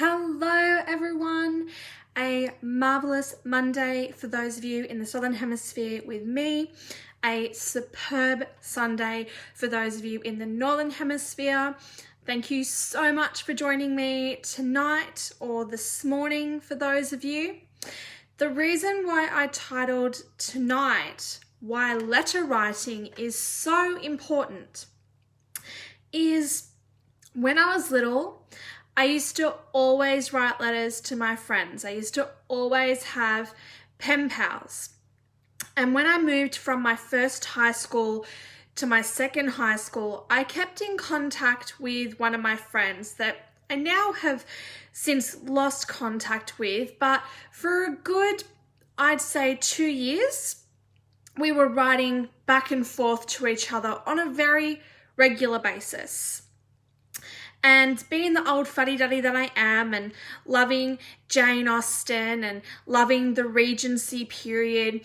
Hello everyone, a marvelous Monday for those of you in the Southern Hemisphere with me, a superb Sunday for those of you in the Northern Hemisphere. Thank you so much for joining me tonight or this morning for those of you. The reason why I titled tonight, Why Letter Writing is so important, is when I was little, I used to always write letters to my friends. I used to always have pen pals. And when I moved from my first high school to my second high school, I kept in contact with one of my friends that I now have since lost contact with, but for a good, I'd say 2 years, we were writing back and forth to each other on a very regular basis. And being the old fuddy-duddy that I am and loving Jane Austen and loving the Regency period,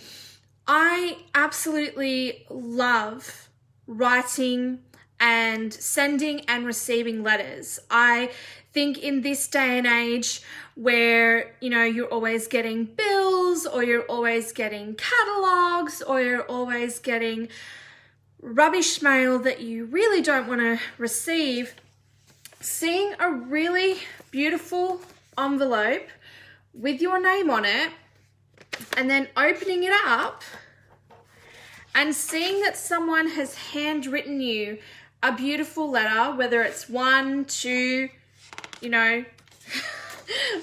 I absolutely love writing and sending and receiving letters. I think in this day and age where, you're always getting bills or you're always getting catalogs or you're always getting rubbish mail that you really don't want to receive, seeing a really beautiful envelope with your name on it and then opening it up and seeing that someone has handwritten you a beautiful letter, whether it's 1, 2,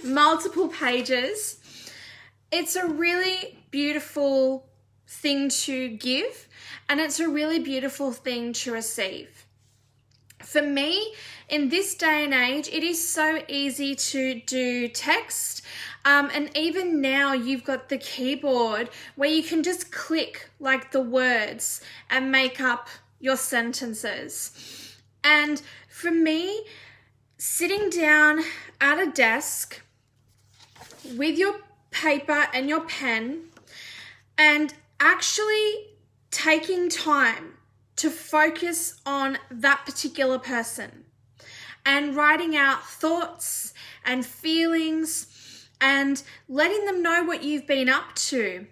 multiple pages, it's a really beautiful thing to give and it's a really beautiful thing to receive. For me, in this day and age, it is so easy to do text. And even now you've got the keyboard where you can just click like the words and make up your sentences. And for me, sitting down at a desk with your paper and your pen and actually taking time to focus on that particular person and writing out thoughts and feelings and letting them know what you've been up to,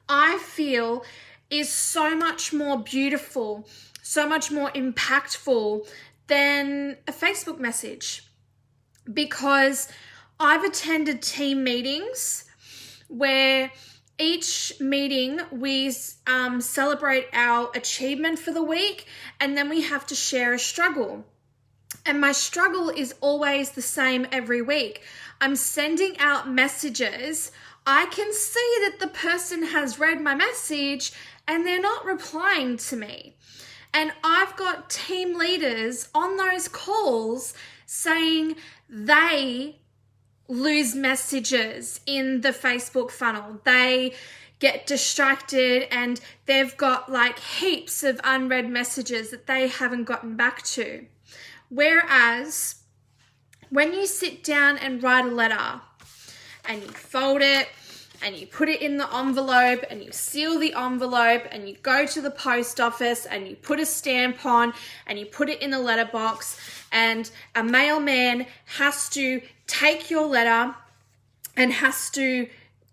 I feel is so much more beautiful, so much more impactful than a Facebook message. Because I've attended team meetings where each meeting we celebrate our achievement for the week and then we have to share a struggle. And my struggle is always the same every week. I'm sending out messages. I can see that the person has read my message and they're not replying to me. And I've got team leaders on those calls saying they lose messages in the Facebook funnel. They get distracted and they've got like heaps of unread messages that they haven't gotten back to. Whereas when you sit down and write a letter and you fold it and you put it in the envelope and you seal the envelope and you go to the post office and you put a stamp on and you put it in the letterbox and a mailman has to take your letter and has to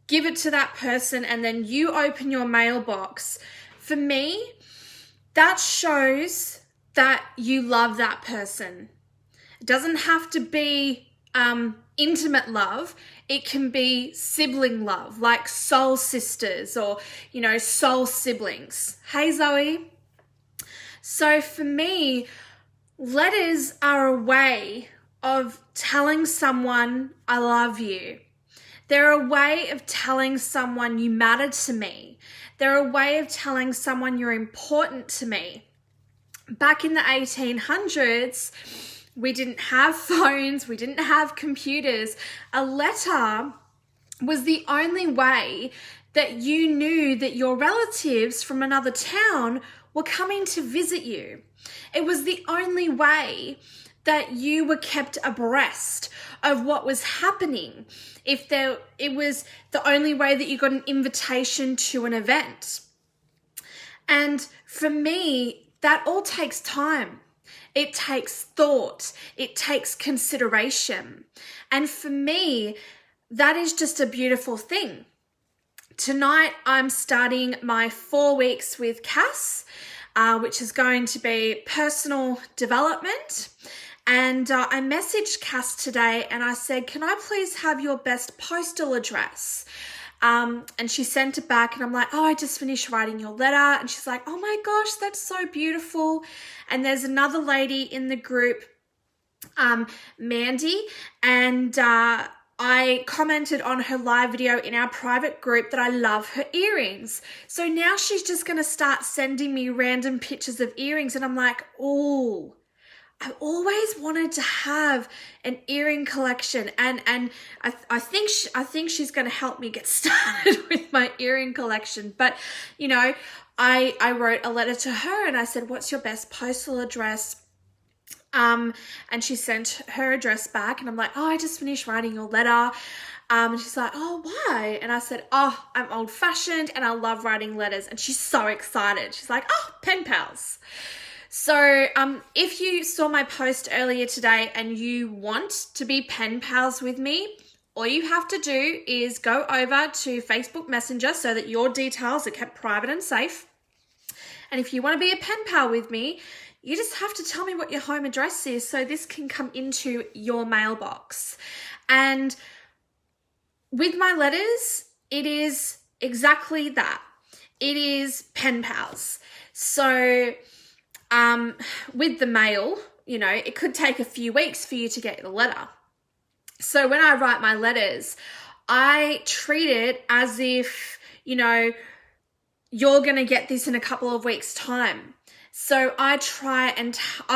give it to that person and then you open your mailbox. For me, that shows that you love that person. It doesn't have to be intimate love. It can be sibling love, like soul sisters or, soul siblings. Hey, Zoe. So for me, letters are a way of telling someone I love you. They're a way of telling someone you matter to me. They're a way of telling someone you're important to me. Back in the 1800s, we didn't have phones, we didn't have computers. A letter was the only way that you knew that your relatives from another town were coming to visit you. It was the only way that you were kept abreast of what was happening. It was the only way that you got an invitation to an event. And for me, that all takes time. It takes thought. It takes consideration. And for me, that is just a beautiful thing. Tonight, I'm starting my 4 weeks with Cass, which is going to be personal development. And I messaged Cass today and I said, can I please have your best postal address? And she sent it back and I'm like, oh, I just finished writing your letter. And she's like, oh my gosh, that's so beautiful. And there's another lady in the group, Mandy, and I commented on her live video in our private group that I love her earrings. So now she's just going to start sending me random pictures of earrings. And I'm like, oh, I always wanted to have an earring collection, and I think she's going to help me get started with my earring collection. But you know, I wrote a letter to her and I said, what's your best postal address? And she sent her address back and I'm like, oh, I just finished writing your letter. And she's like, oh, why? And I said, oh, I'm old fashioned and I love writing letters. And she's so excited. She's like, oh, pen pals. So if you saw my post earlier today and you want to be pen pals with me, all you have to do is go over to Facebook Messenger so that your details are kept private and safe. And if you want to be a pen pal with me, you just have to tell me what your home address is so this can come into your mailbox. And with my letters, it is exactly that. It is pen pals. So with the mail, you know, it could take a few weeks for you to get the letter. So when I write my letters, I treat it as if, you know, you're going to get this in a couple of weeks' time. So I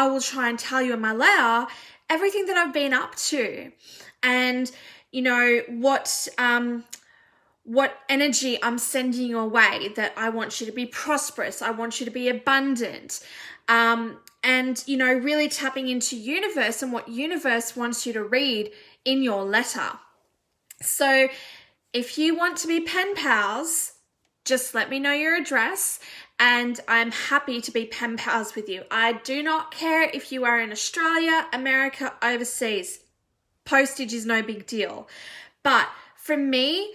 will try and tell you in my letter everything that I've been up to, and you know what energy I'm sending your way. That I want you to be prosperous. I want you to be abundant. And, you know, really tapping into universe and what universe wants you to read in your letter. So if you want to be pen pals, just let me know your address and I'm happy to be pen pals with you. I do not care if you are in Australia, America, overseas. Postage is no big deal. But for me,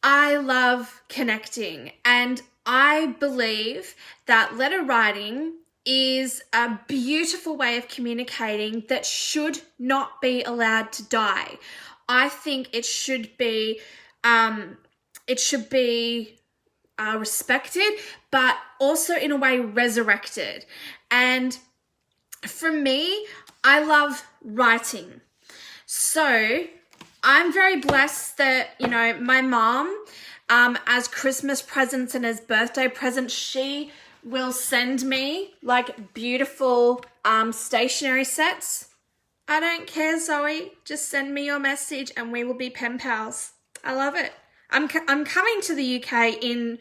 I love connecting, and I believe that letter writing is a beautiful way of communicating that should not be allowed to die. I think it should be respected, but also in a way resurrected. And for me, I love writing. So I'm very blessed that, you know, my mom, as Christmas presents and as birthday presents, she will send me like beautiful stationery sets. I don't care, Zoe. Just send me your message and we will be pen pals. I love it. I'm coming to the UK in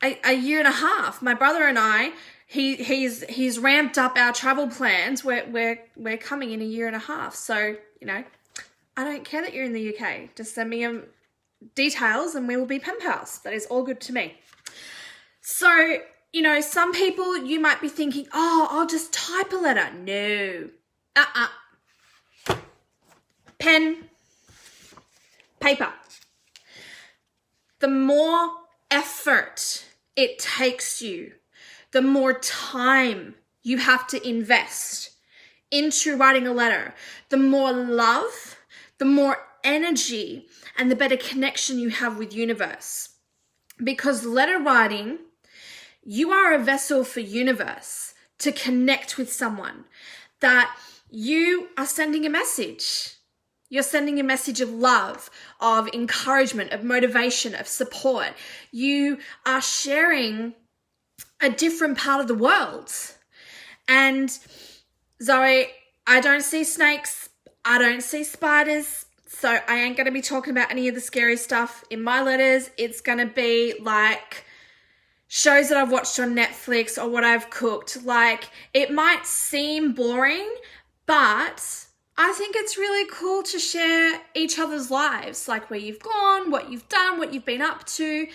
a year and a half. My brother and I, he's ramped up our travel plans. We're coming in a year and a half. So, you know, I don't care that you're in the UK. Just send me details and we will be pen pals. That is all good to me. So, you know, some people, you might be thinking, oh, I'll just type a letter. No. Pen, paper. The more effort it takes you, the more time you have to invest into writing a letter, the more love, the more energy, and the better connection you have with universe. Because letter writing, you are a vessel for universe to connect with someone, that you are sending a message. You're sending a message of love, of encouragement, of motivation, of support. You are sharing a different part of the world. And Zoe, I don't see snakes. I don't see spiders. So I ain't going to be talking about any of the scary stuff in my letters. It's going to be like shows that I've watched on Netflix or what I've cooked. Like, it might seem boring, but I think it's really cool to share each other's lives, like where you've gone, what you've done, what you've been up to,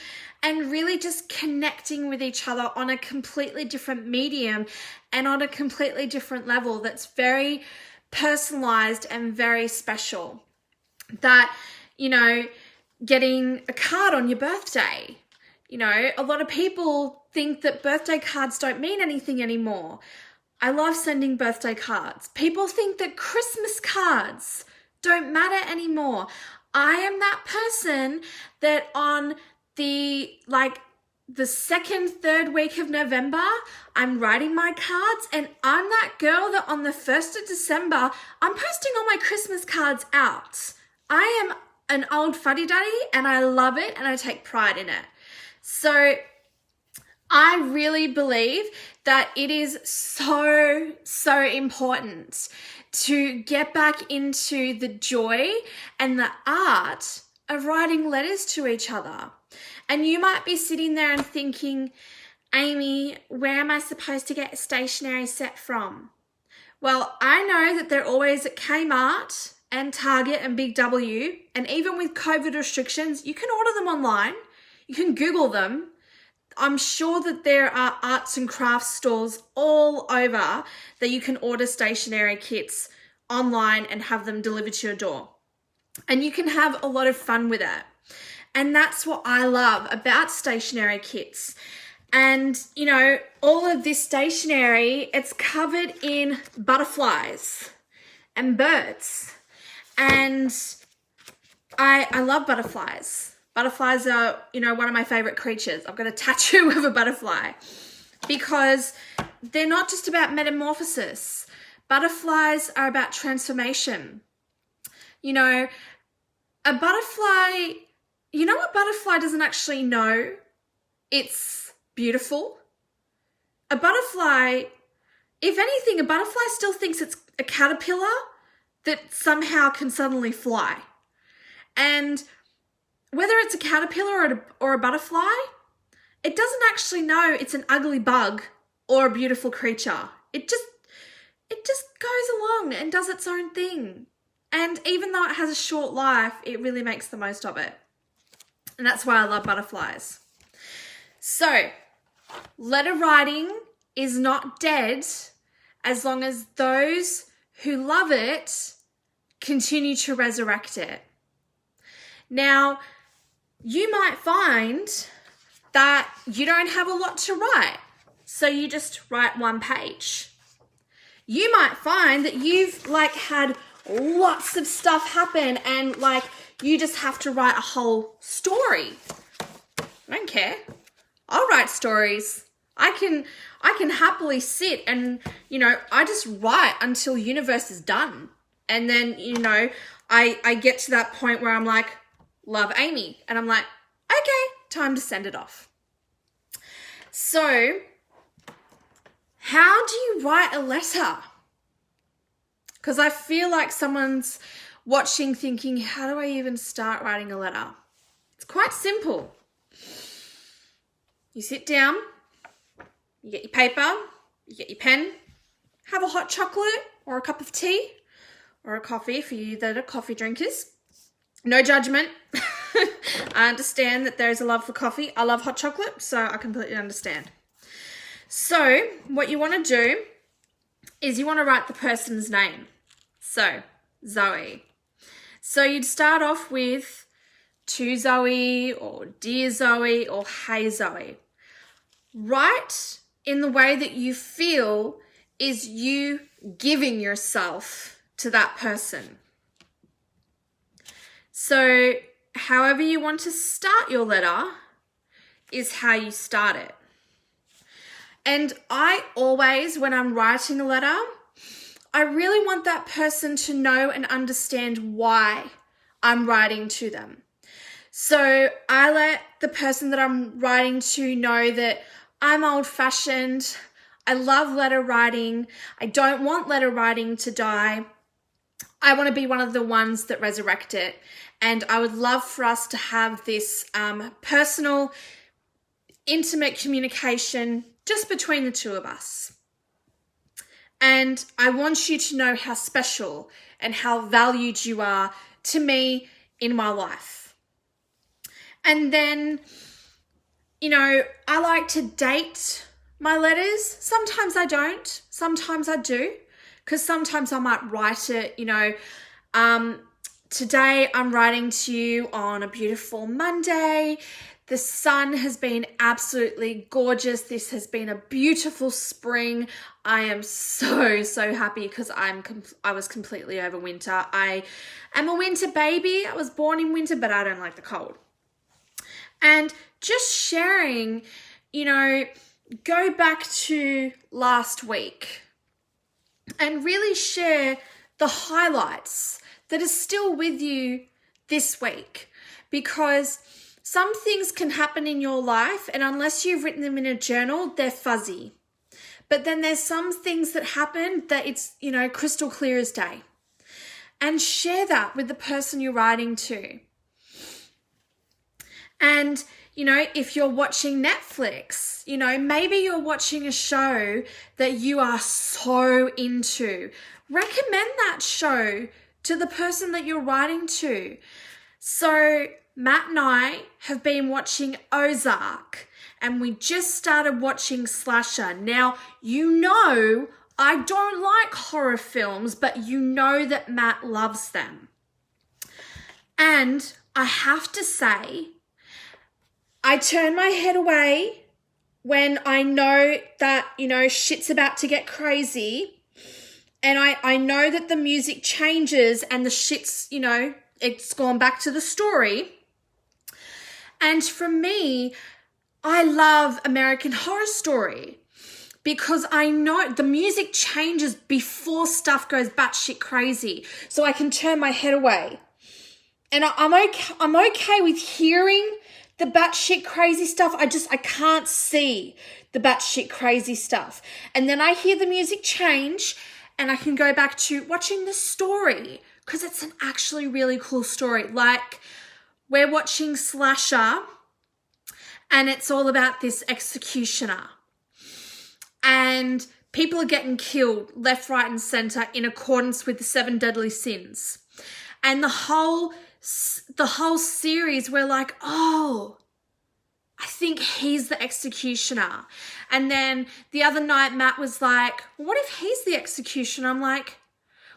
and really just connecting with each other on a completely different medium and on a completely different level that's very personalized and very special. That, getting a card on your birthday. A lot of people think that birthday cards don't mean anything anymore. I love sending birthday cards. People think that Christmas cards don't matter anymore. I am that person that on the second, third week of November, I'm writing my cards, and I'm that girl that on the 1st of December, I'm posting all my Christmas cards out. I am an old fuddy-duddy and I love it and I take pride in it. So I really believe that it is so, so important to get back into the joy and the art of writing letters to each other. And you might be sitting there and thinking, Amy, where am I supposed to get a stationery set from? Well, I know that they're always at Kmart and Target and Big W, and even with COVID restrictions, you can order them online. You can Google them. I'm sure that there are arts and crafts stores all over that you can order stationery kits online and have them delivered to your door. And you can have a lot of fun with it. And that's what I love about stationery kits. And, all of this stationery, it's covered in butterflies and birds. And I love butterflies. Butterflies are, one of my favorite creatures. I've got a tattoo of a butterfly because they're not just about metamorphosis. Butterflies are about transformation. A butterfly, a butterfly doesn't actually know it's beautiful. A butterfly, if anything, a butterfly still thinks it's a caterpillar that somehow can suddenly fly. And whether it's a caterpillar or a butterfly, it doesn't actually know it's an ugly bug or a beautiful creature. It just goes along and does its own thing. And even though it has a short life, it really makes the most of it. And that's why I love butterflies. So, letter writing is not dead as long as those who love it continue to resurrect it. Now, you might find that you don't have a lot to write, so you just write one page. You might find that you've had lots of stuff happen and you just have to write a whole story. I don't care. I'll write stories. I can happily sit and, I just write until universe is done. And then, I get to that point where I'm like, love Amy. And I'm like, okay, time to send it off. So, how do you write a letter? Because I feel like someone's watching thinking, how do I even start writing a letter? It's quite simple. You sit down, you get your paper, you get your pen, have a hot chocolate or a cup of tea or a coffee for you that are coffee drinkers. No judgment. I understand that there's a love for coffee. I love hot chocolate, so I completely understand. So what you want to do is you want to write the person's name. So, Zoe. So you'd start off with to Zoe or dear Zoe or hey Zoe. Write in the way that you feel is you giving yourself to that person. So however you want to start your letter is how you start it. And I always, when I'm writing a letter, I really want that person to know and understand why I'm writing to them. So I let the person that I'm writing to know that I'm old-fashioned, I love letter writing, I don't want letter writing to die, I want to be one of the ones that resurrect it, and I would love for us to have this personal, intimate communication just between the two of us. And I want you to know how special and how valued you are to me in my life. And then, I like to date my letters. Sometimes I don't, sometimes I do, because sometimes I might write it, today I'm writing to you on a beautiful Monday. The sun has been absolutely gorgeous. This has been a beautiful spring. I am so happy because I was completely over winter. I am a winter baby. I was born in winter, but I don't like the cold. And just sharing, go back to last week and really share the highlights that are still with you this week, because some things can happen in your life and unless you've written them in a journal, they're fuzzy. But then there's some things that happen that it's, crystal clear as day. And share that with the person you're writing to. And, if you're watching Netflix, maybe you're watching a show that you are so into. Recommend that show to the person that you're writing to. So Matt and I have been watching Ozark and we just started watching Slasher. Now, I don't like horror films, but that Matt loves them. And I have to say, I turn my head away when I know that, shit's about to get crazy. And I know that the music changes and the shit's, it's gone back to the story. And for me, I love American Horror Story because I know the music changes before stuff goes batshit crazy. So I can turn my head away. And I'm okay with hearing the batshit crazy stuff. I can't see the batshit crazy stuff. And then I hear the music change and I can go back to watching the story because it's an actually really cool story. Like, we're watching Slasher and it's all about this executioner. And people are getting killed left, right, and center in accordance with the 7 deadly sins. And the whole series, we're like, oh, I think he's the executioner. And then the other night, Matt was like, what if he's the executioner? I'm like,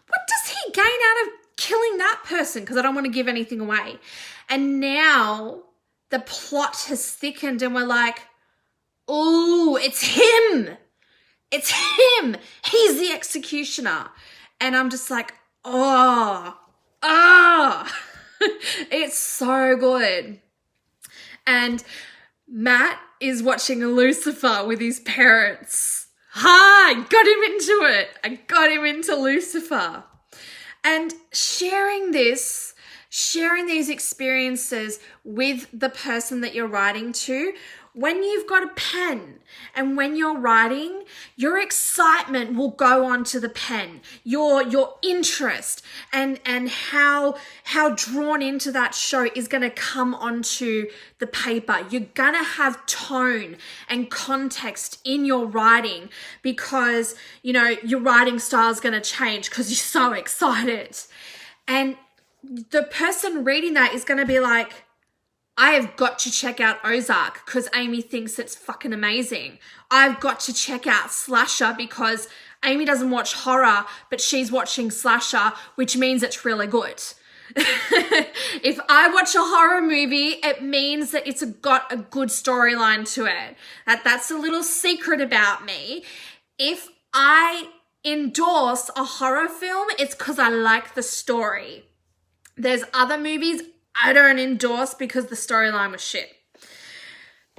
what does he gain out of killing that person? Because I don't want to give anything away. And now the plot has thickened and we're like, oh, it's him. It's him. He's the executioner. And I'm just like, oh. It's so good. And Matt is watching Lucifer with his parents. I got him into Lucifer. And sharing these experiences with the person that you're writing to, when you've got a pen and when you're writing, your excitement will go onto the pen, your interest and how drawn into that show is going to come onto the paper. You're going to have tone and context in your writing because, your writing style is going to change because you're so excited. And the person reading that is going to be like, I have got to check out Ozark because Amy thinks it's fucking amazing. I've got to check out Slasher because Amy doesn't watch horror, but she's watching Slasher, which means it's really good. If I watch a horror movie, it means that it's got a good storyline to it. That's a little secret about me. If I endorse a horror film, it's because I like the story. There's other movies I don't endorse because the storyline was shit.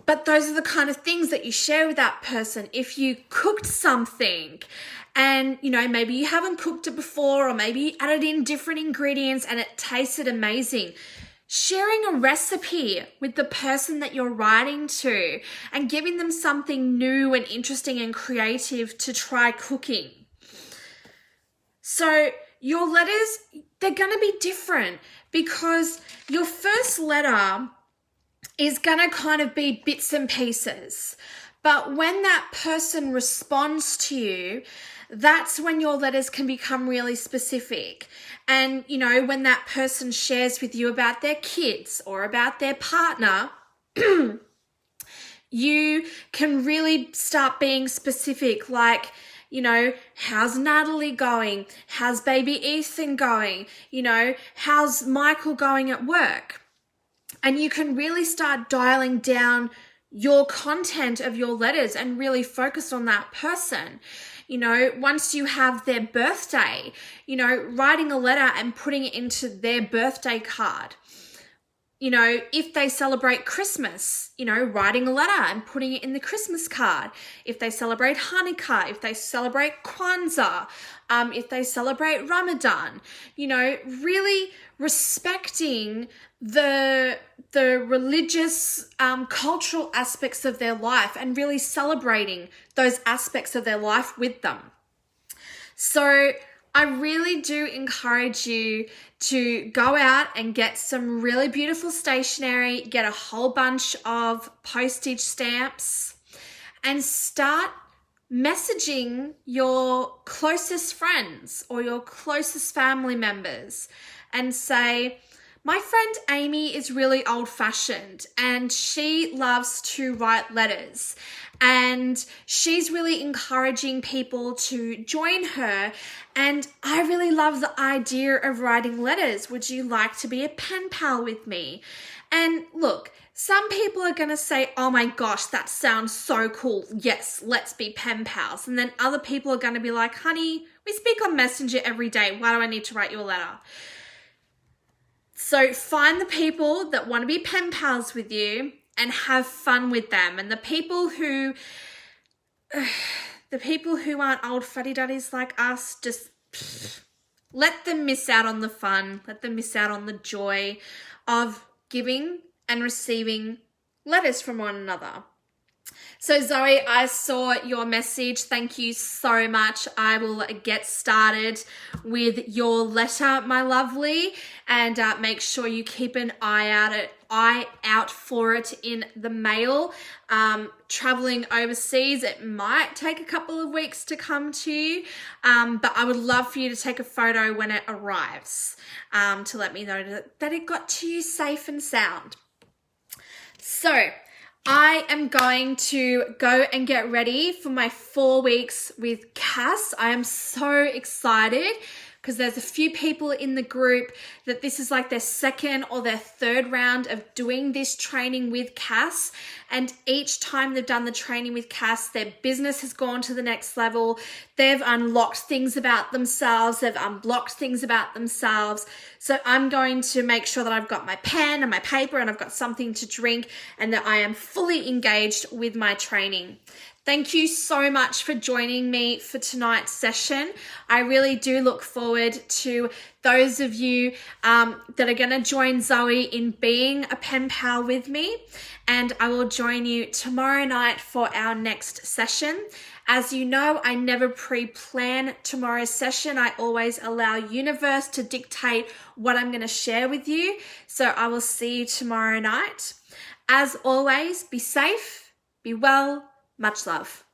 But those are the kind of things that you share with that person. If you cooked something and, maybe you haven't cooked it before or maybe you added in different ingredients and it tasted amazing, sharing a recipe with the person that you're writing to and giving them something new and interesting and creative to try cooking. So your letters, they're going to be different because your first letter is going to kind of be bits and pieces. But when that person responds to you, that's when your letters can become really specific. And, you know, when that person shares with you about their kids or about their partner, you can really start being specific, like, you know, how's Natalie going? How's baby Ethan going? You know, how's Michael going at work? And you can really start dialing down your content of your letters and really focus on that person. You know, once you have their birthday, you know, writing a letter and putting it into their birthday card. You know, if they celebrate Christmas, you know, writing a letter and putting it in the Christmas card. If they celebrate Hanukkah, if they celebrate Kwanzaa, if they celebrate Ramadan, you know, really respecting the religious, cultural aspects of their life and really celebrating those aspects of their life with them. So I really do encourage you to go out and get some really beautiful stationery, get a whole bunch of postage stamps, and start messaging your closest friends or your closest family members and say, my friend Amy is really old-fashioned and she loves to write letters, and she's really encouraging people to join her, and I really love the idea of writing letters. Would you like to be a pen pal with me? And look, some people are going to say, oh my gosh, that sounds so cool. Yes, let's be pen pals. And then other people are going to be like, honey, we speak on Messenger every day. Why do I need to write you a letter? So find the people that want to be pen pals with you and have fun with them. And the people who aren't old fuddy-duddies like us, just let them miss out on the fun. Let them miss out on the joy of giving and receiving letters from one another. So Zoe, I saw your message. Thank you so much. I will get started with your letter, my lovely, and make sure you keep an eye out for it in the mail. Traveling overseas, it might take a couple of weeks to come to you, but I would love for you to take a photo when it arrives, to let me know that it got to you safe and sound. So I am going to go and get ready for my 4 weeks with Cass. I am so excited because there's a few people in the group that this is like their second or their third round of doing this training with Cass. And each time they've done the training with Cass, their business has gone to the next level. They've unlocked things about themselves. They've unblocked things about themselves. So I'm going to make sure that I've got my pen and my paper and I've got something to drink and that I am fully engaged with my training. Thank you so much for joining me for tonight's session. I really do look forward to those of you that are going to join Zoe in being a pen pal with me. And I will join you tomorrow night for our next session. As you know, I never pre-plan tomorrow's session. I always allow universe to dictate what I'm going to share with you. So I will see you tomorrow night. As always, be safe, be well. Much love.